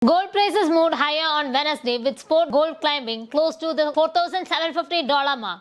Gold prices moved higher on Wednesday with spot gold climbing close to the $4,750 mark,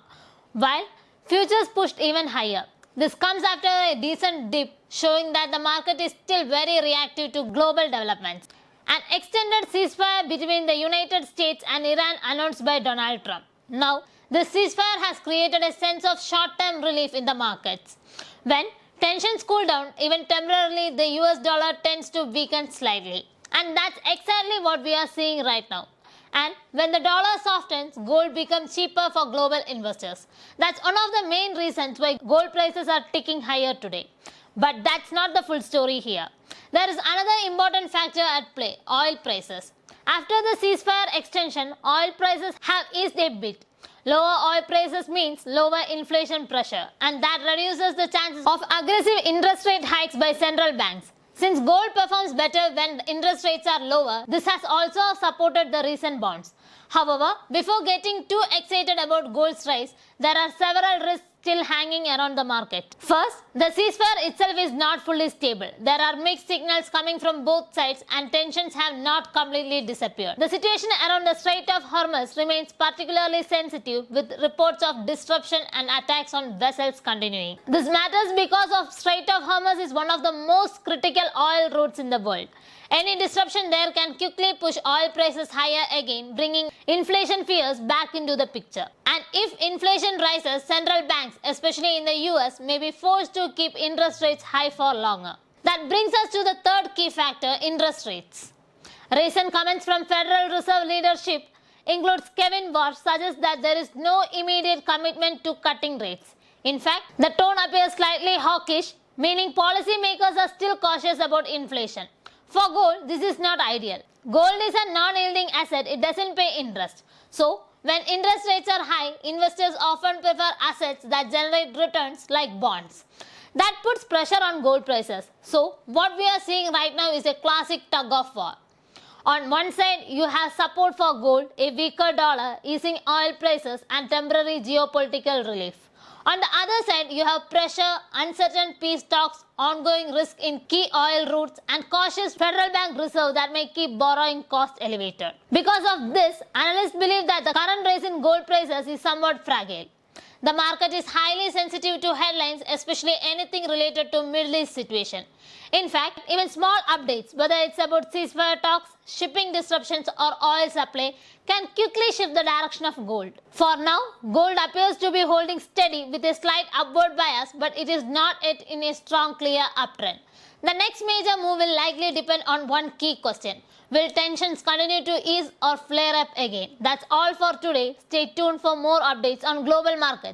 while futures pushed even higher. This comes after a decent dip, showing that the market is still very reactive to global developments. An extended ceasefire between the United States and Iran announced by Donald Trump. Now, this ceasefire has created a sense of short-term relief in the markets. When tensions cool down, even temporarily, the US dollar tends to weaken slightly. And that's exactly what we are seeing right now. And when the dollar softens, gold becomes cheaper for global investors. That's one of the main reasons why gold prices are ticking higher today. But that's not the full story here. There is another important factor at play: oil prices. After the ceasefire extension, oil prices have eased a bit. Lower oil prices means lower inflation pressure, and that reduces the chances of aggressive interest rate hikes by central banks. Since gold performs better when interest rates are lower, this has also supported the recent bonds. However, before getting too excited about gold's rise, there are several risks still hanging around the market. First, the ceasefire itself is not fully stable. There are mixed signals coming from both sides and tensions have not completely disappeared. The situation around the Strait of Hormuz remains particularly sensitive, with reports of disruption and attacks on vessels continuing. This matters because the Strait of Hormuz is one of the most critical oil routes in the world. Any disruption there can quickly push oil prices higher again, bringing inflation fears back into the picture. And if inflation rises, central banks, especially in the US, may be forced to keep interest rates high for longer. That brings us to the third key factor: interest rates. Recent comments from Federal Reserve leadership includes Kevin Warsh suggest that there is no immediate commitment to cutting rates. In fact, the tone appears slightly hawkish, meaning policymakers are still cautious about inflation. For gold, this is not ideal. Gold is a non-yielding asset, it doesn't pay interest. So, when interest rates are high, investors often prefer assets that generate returns like bonds. That puts pressure on gold prices. So, what we are seeing right now is a classic tug of war. On one side, you have support for gold, a weaker dollar, easing oil prices, and temporary geopolitical relief. On the other side, you have pressure, uncertain peace talks, ongoing risk in key oil routes, and cautious Federal Bank reserve that may keep borrowing costs elevated. Because of this, analysts believe that the current rise in gold prices is somewhat fragile. The market is highly sensitive to headlines, especially anything related to Middle East situation. In fact, even small updates, whether it's about ceasefire talks, shipping disruptions, or oil supply, can quickly shift the direction of gold. For now, gold appears to be holding steady with a slight upward bias, but it is not yet in a strong, clear uptrend. The next major move will likely depend on one key question: will tensions continue to ease or flare up again? That's all for today. Stay tuned for more updates on global markets.